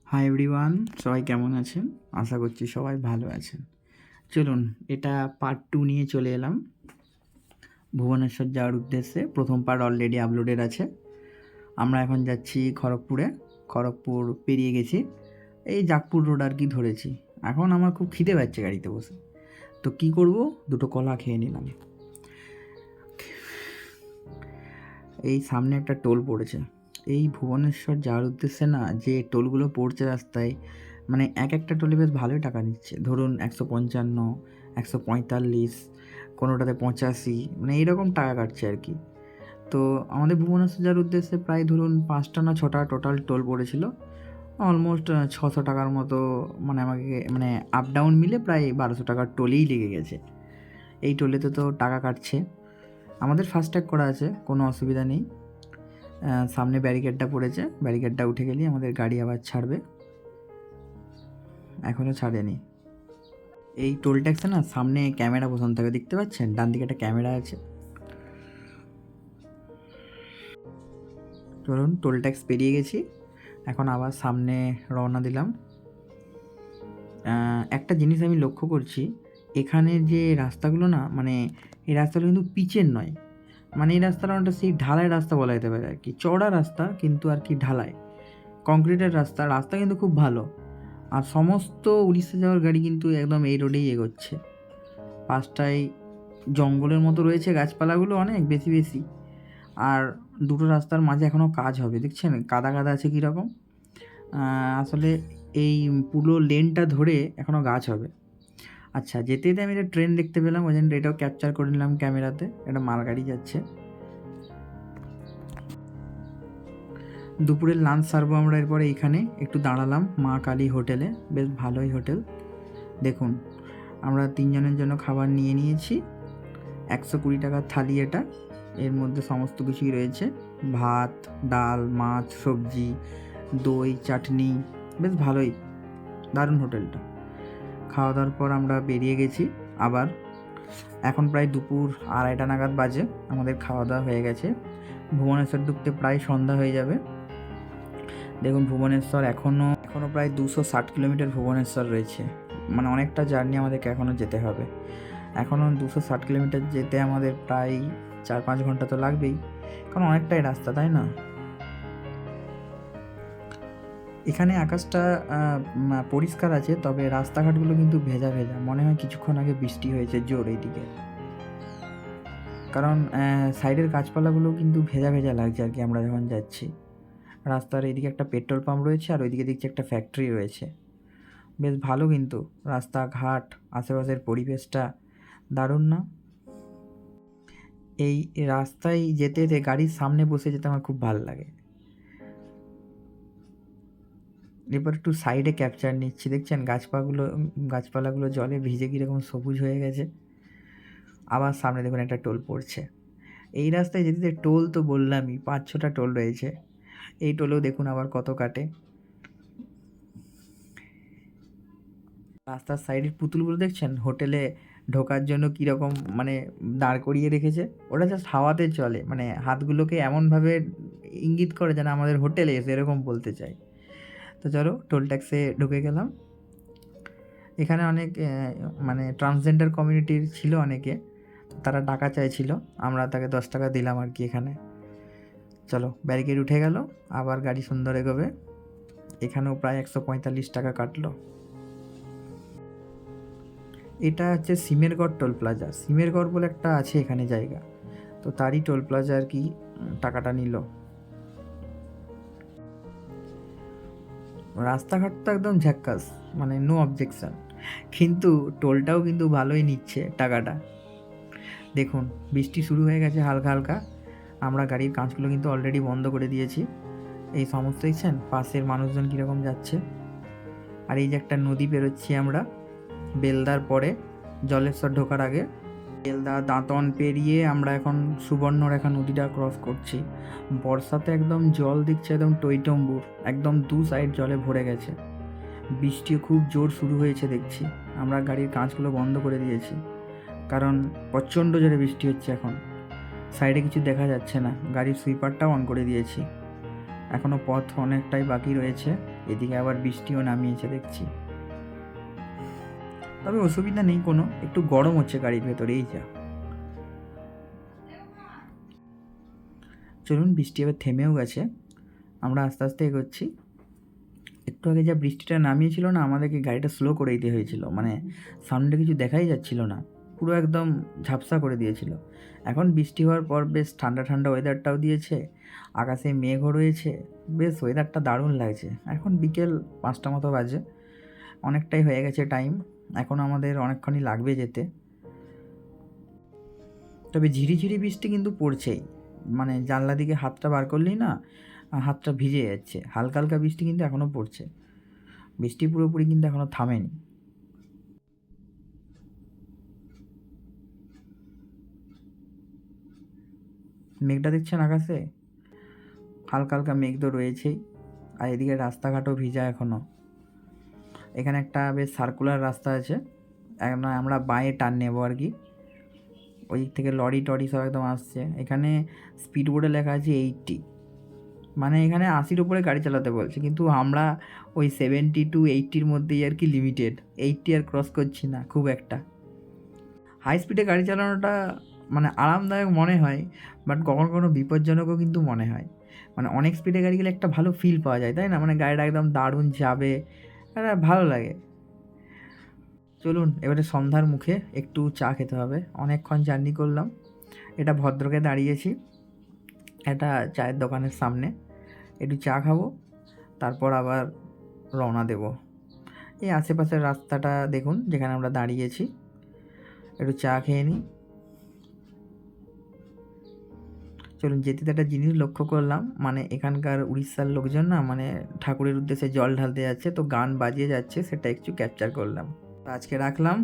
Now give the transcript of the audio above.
Hi everyone, সবাই কেমন আছেন? আশা করছি সবাই ভালো আছেন। চলুন, এটা পার্ট 2 নিয়ে চলে এলাম। ভুবনেশ্বর যাওয়ার উদ্দেশ্যে প্রথম পার্ট অলরেডি আপলোডেড আছে। আমরা এখন যাচ্ছি খড়গপুরে। খড়গপুর পেরিয়ে গেছি, এই জাগপুর রোড আর কি ধরেছি। এখন আমার খুব খিদে পাচ্ছে গাড়িতে বসে, তো কি করব, দুটো কলা খেয়ে নিলাম। এই সামনে একটা টোল পড়েছে। এই ভুবনেশ্বর যাওয়ার উদ্দেশ্যে না, যে টোলগুলো পড়ছে রাস্তায়, মানে এক একটা টোলে বেশ ভালোই টাকা নিচ্ছে। ধরুন 155, 145, কোনোটাতে 85, মানে এইরকম টাকা কাটছে আর কি। তো আমাদের ভুবনেশ্বর যাওয়ার উদ্দেশ্যে প্রায় ধরুন 5টা না 6টা টোটাল টোল পড়েছিল। অলমোস্ট 600 টাকার মতো, মানে আমাকে মানে আপ ডাউন মিলে প্রায় 1200 টাকার টোলেই লেগে গেছে। এই টোলেতে তো টাকা কাটছে। আমাদের ফাস্ট্যাগ করা আছে, কোনো অসুবিধা নেই। সামনে ব্যারিকেডটা পড়েছে, ব্যারিকেডটা উঠে গেলেই আমাদের গাড়ি আবার ছাড়বে। এখনও ছাড়েনি। এই টোল ট্যাক্সে না সামনে ক্যামেরা বসানো থাকে, দেখতে পাচ্ছেন? ডান দিকে একটা ক্যামেরা আছে। ধরুন টোল ট্যাক্স পেরিয়ে গেছি, এখন আবার সামনে রওনা দিলাম। একটা জিনিস আমি লক্ষ্য করছি, এখানের যে রাস্তাগুলো না, মানে এই রাস্তাগুলো কিন্তু পিচের নয়। মানে এই রাস্তাটা অনেকটা সেই ঢালাই রাস্তা বলা যেতে পারে আর কি। চওড়া রাস্তা কিন্তু আর কি ঢালাই, কংক্রিটের রাস্তা। রাস্তা কিন্তু খুব ভালো। আর সমস্ত উড়িষ্যা যাওয়ার গাড়ি কিন্তু একদম এই রোডেই এগোচ্ছে। পাশটায় জঙ্গলের মতো রয়েছে, গাছপালাগুলো অনেক বেশি বেশি। আর দুটো রাস্তার মাঝে এখনও কাজ হবে, দেখছেন কাদা কাদা আছে কীরকম। আসলে এই পুরো লেনটা ধরে এখনও গাছ হবে। আচ্ছা, যেতে যেতে আমি একটা ট্রেন দেখতে পেলাম, ওই জন্য এটাও ক্যাপচার করে নিলাম ক্যামেরাতে। একটা মালগাড়ি যাচ্ছে। দুপুরের লাঞ্চ সারবো আমরা এরপরে। এইখানে একটু দাঁড়ালাম মা কালী হোটেলে, বেশ ভালোই হোটেল। দেখুন, আমরা 3 জনের জন্য খাবার নিয়ে নিয়েছি। 120 টাকার থালি এটা। এর মধ্যে সমস্ত কিছুই রয়েছে, ভাত, ডাল, মাছ, সবজি, দই, চাটনি। বেশ ভালোই, দারুণ হোটেলটা। খাওয়া দাওয়ার পর আমরা বেরিয়ে গেছি আবার। এখন প্রায় দুপুর 2:30টা নাগাদ বাজে। আমাদের খাওয়া দাওয়া হয়ে গেছে। ভুবনেশ্বর ঢুকতে প্রায় সন্ধ্যা হয়ে যাবে। দেখুন, ভুবনেশ্বর এখনও প্রায় 260 কিলোমিটার ভুবনেশ্বর রয়েছে। মানে অনেকটা জার্নি আমাদেরকে এখনও যেতে হবে। এখনও 260 কিলোমিটার যেতে আমাদের প্রায় 4-5 ঘন্টা তো লাগবেই, কারণ অনেকটাই রাস্তা, তাই না? এখানে আকাশটা পরিষ্কার আছে, তবে রাস্তাঘাটগুলো কিন্তু ভেজা ভেজা। মনে হয় কিছুক্ষণ আগে বৃষ্টি হয়েছে জোর এইদিকে, কারণ সাইডের গাছপালাগুলো কিন্তু ভেজা ভেজা লাগছে আর কি আমরা যখন যাচ্ছি। রাস্তার এদিকে একটা পেট্রোল পাম্প রয়েছে, আর ওইদিকে দেখছি একটা ফ্যাক্টরি রয়েছে। বেশ ভালো কিন্তু রাস্তাঘাট, আশেপাশের পরিবেশটা দারুণ না? এই রাস্তায় যেতে যেতে গাড়ির সামনে বসে যেতে আমার খুব ভালো লাগে। এবার একটু সাইডে ক্যাপচার নিচ্ছি, দেখছেন গাছপালাগুলো জলে ভিজে কীরকম সবুজ হয়ে গেছে। আবার সামনে দেখুন একটা টোল পড়ছে। এই রাস্তায় যেতে যেতে টোল তো বললামই, 5-6টা টোল রয়েছে। এই টোলেও দেখুন আবার কত কাটে। রাস্তার সাইডের পুতুলগুলো দেখছেন, হোটেলে ঢোকার জন্য কীরকম মানে দাঁড় করিয়ে রেখেছে। ওটা জাস্ট হাওয়াতে চলে, মানে হাতগুলোকে এমনভাবে ইঙ্গিত করে যেন আমাদের হোটেলে এসে, এরকম বলতে চাই। তো চলো, টোল ট্যাক্সে ঢুকে গেলাম। এখানে অনেক মানে ট্রান্সজেন্ডার কমিউনিটির ছিল অনেকে, তারা টাকা চাইছিল, আমরা তাকে 10 টাকা দিলাম আর কি এখানে। চলো, ব্যারিকেড উঠে গেল, আবার গাড়ি সুন্দর এগোবে। এখানেও প্রায় 145 টাকা কাটলো। এটা হচ্ছে সিমেরগড় টোল প্লাজা। সিমেরগড় বলে একটা আছে এখানে জায়গা, তো তারই টোল প্লাজা আর কি টাকাটা নিল। রাস্তাঘাট তো একদম ঝাক্কাস, মানে নো অবজেকশন, কিন্তু টোলটাও কিন্তু ভালোই নিচ্ছে টাকাটা। দেখুন, বৃষ্টি শুরু হয়ে গেছে হালকা হালকা। আমরা গাড়ির কাঁচগুলো কিন্তু অলরেডি বন্ধ করে দিয়েছি। এই সমস্ত দেখছেন পাশের মানুষজন কীরকম যাচ্ছে। আর এই যে একটা নদী পেরোচ্ছি আমরা বেলদার পরে, জলেশ্বর ঢোকার আগে। বেলদা দাঁতন পেরিয়ে আমরা এখন সুবর্ণরেখা নদীটা ক্রস করছি। বর্ষাতে একদম জল দিচ্ছে, একদম টইটম্বুর, একদম 2 সাইড জলে ভরে গেছে। বৃষ্টিও খুব জোর শুরু হয়েছে দেখছি। আমরা গাড়ির কাঁচগুলো বন্ধ করে দিয়েছি, কারণ প্রচণ্ড জোরে বৃষ্টি হচ্ছে এখন। সাইডে কিছু দেখা যাচ্ছে না, গাড়ির সুইপারটাও অন করে দিয়েছি। এখনও পথ অনেকটাই বাকি রয়েছে। এদিকে আবার বৃষ্টিও নামিয়েছে দেখছি, তবে অসুবিধা নেই কোনো, একটু গরম হচ্ছে গাড়ির ভেতরে, এই যা। চলুন, বৃষ্টি এবার থেমেও গেছে, আমরা আস্তে আস্তে এগোচ্ছি। একটু আগে যা বৃষ্টিটা নামিয়েছিল না, আমাদেরকে গাড়িটা স্লো করে দিতে হয়েছিল, মানে সামনে কিছু দেখাই যাচ্ছিল না, পুরো একদম ঝাপসা করে দিয়েছিল। এখন বৃষ্টি হওয়ার পর বেশ ঠান্ডা ঠান্ডা ওয়েদারটাও দিয়েছে, আকাশে মেঘও রয়েছে, বেশ ওয়েদারটা দারুণ লাগছে। এখন বিকেল 5টা মতো বাজে, অনেকটাই হয়ে গেছে টাইম, এখন আমাদের অনেকক্ষণই লাগবে যেতে। তবে ঝিরিঝিরি বৃষ্টি কিন্তু পড়ছেই, মানে জানলা দিকে হাতটা বার করলেই না হাতটা ভিজে যাচ্ছে। হালকা হালকা বৃষ্টি কিন্তু এখনও পড়ছে, বৃষ্টি পুরোপুরি কিন্তু এখনও থামেনি। মেঘটা দেখছেন আকাশে, হালকা হালকা মেঘ তো রয়েছেই, আর এদিকে রাস্তাঘাটও ভিজা এখনও। এখানে একটা বেশ সার্কুলার রাস্তা আছে, আমরা বাঁয়ে টান নেবো আর কি, ওই দিক থেকে লরি টরি সব একদম আসছে। এখানে স্পিড বোর্ডে লেখা আছে 80, মানে এখানে 80-র উপরে গাড়ি চালাতে বলছে, কিন্তু আমরা ওই 70 to 80-র মধ্যেই আর কি লিমিটেড, 80 আর ক্রস করছি না খুব একটা। হাই স্পিডে গাড়ি চালানোটা মানে আরামদায়ক মনে হয়, বাট কখনো কখনো বিপজ্জনকও কিন্তু মনে হয়। মানে অনেক স্পিডে গাড়ি গেলে একটা ভালো ফিল পাওয়া যায়, তাই না? মানে গাড়িটা একদম দারুণ যাবে, একটা ভালো লাগে। চলুন, এবারে সন্ধ্যার মুখে একটু চা খেতে হবে, অনেকক্ষণ জার্নি করলাম। এটা ভদ্রকে দাঁড়িয়েছি একটা চায়ের দোকানের সামনে, একটু চা খাবো, তারপর আবার রওনা দেব। এই আশেপাশের রাস্তাটা দেখুন যেখানে আমরা দাঁড়িয়েছি, একটু চা খেয়ে নিই। চলুন, যেতে একটা জিনিস লক্ষ্য করলাম, মানে এখানকার উড়িষ্যার লোকজন না, মানে ঠাকুরের উদ্দেশ্যে জল ঢালতে যাচ্ছে, তো গান বাজিয়ে যাচ্ছে, সেটা একটু ক্যাপচার করলাম। তো আজকে রাখলাম।